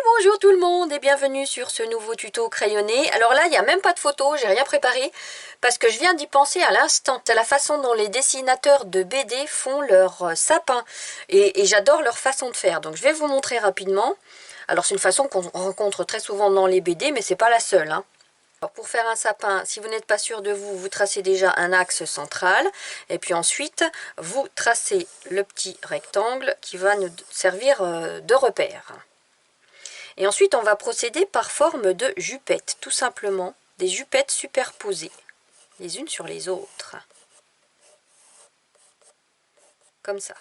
Bonjour tout le monde et bienvenue sur ce nouveau tuto crayonné. Alors là, il n'y a même pas de photo, j'ai rien préparé parce que je viens d'y penser à l'instant. C'est la façon dont les dessinateurs de BD font leur sapin et j'adore leur façon de faire. Donc je vais vous montrer rapidement. Alors c'est une façon qu'on rencontre très souvent dans les BD, mais c'est pas la seule, hein. Alors pour faire un sapin, si vous n'êtes pas sûr de vous, vous tracez déjà un axe central et puis ensuite vous tracez le petit rectangle qui va nous servir de repère. Et ensuite, on va procéder par forme de jupettes, tout simplement, des jupettes superposées, les unes sur les autres, comme ça.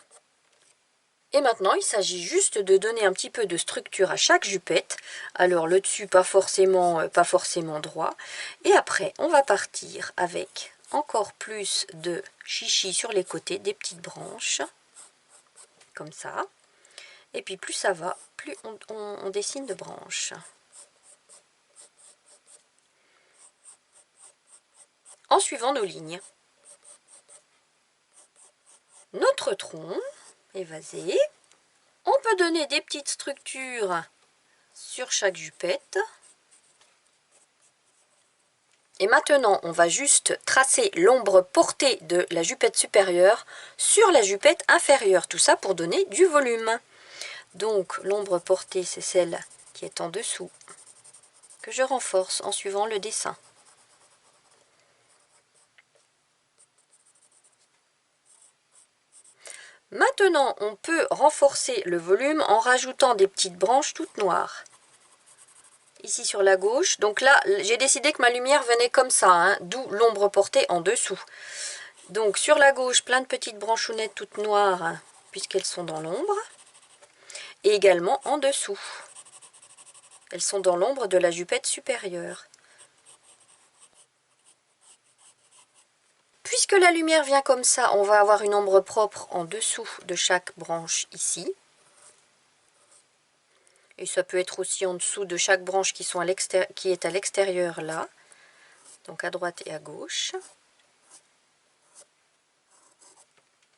Et maintenant, il s'agit juste de donner un petit peu de structure à chaque jupette. Alors le dessus, pas forcément droit. Et après, on va partir avec encore plus de chichi sur les côtés, des petites branches, comme ça. Et puis plus ça va, plus on dessine de branches. En suivant nos lignes. Notre tronc évasé. On peut donner des petites structures sur chaque jupette. Et maintenant, on va juste tracer l'ombre portée de la jupette supérieure sur la jupette inférieure. Tout ça pour donner du volume. Donc, l'ombre portée, c'est celle qui est en dessous, que je renforce en suivant le dessin. Maintenant, on peut renforcer le volume en rajoutant des petites branches toutes noires. Ici sur la gauche. Donc là, j'ai décidé que ma lumière venait comme ça, hein, d'où l'ombre portée en dessous. Donc sur la gauche, plein de petites branchounettes toutes noires, hein, puisqu'elles sont dans l'ombre. Et également en dessous. Elles sont dans l'ombre de la jupette supérieure. Puisque la lumière vient comme ça, on va avoir une ombre propre en dessous de chaque branche ici. Et ça peut être aussi en dessous de chaque branche qui est à l'extérieur là. Donc à droite et à gauche.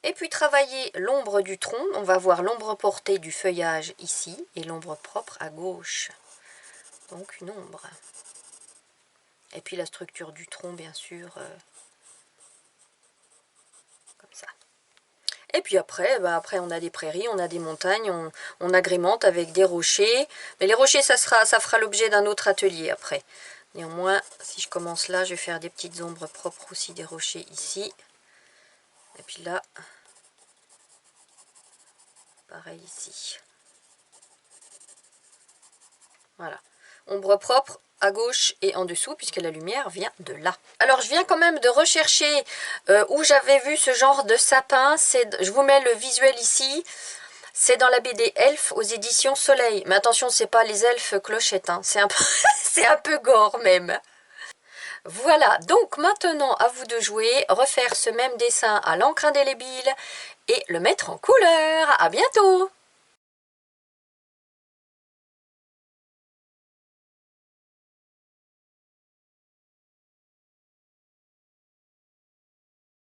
Et puis travailler l'ombre du tronc. On va voir l'ombre portée du feuillage ici et l'ombre propre à gauche. Donc une ombre. Et puis la structure du tronc bien sûr. Comme ça. Et puis après, on a des prairies, on a des montagnes, on agrémente avec des rochers. Mais les rochers, ça fera l'objet d'un autre atelier après. Néanmoins, si je commence là, je vais faire des petites ombres propres aussi des rochers ici. Et puis là, pareil ici. Voilà. Ombre propre à gauche et en dessous, puisque la lumière vient de là. Alors, je viens quand même de rechercher où j'avais vu ce genre de sapin. Je vous mets le visuel ici. C'est dans la BD Elf aux éditions Soleil. Mais attention, c'est pas les elfes clochettes, hein. C'est un peu gore même. Voilà, donc maintenant à vous de jouer, refaire ce même dessin à l'encre indélébile et le mettre en couleur. À bientôt!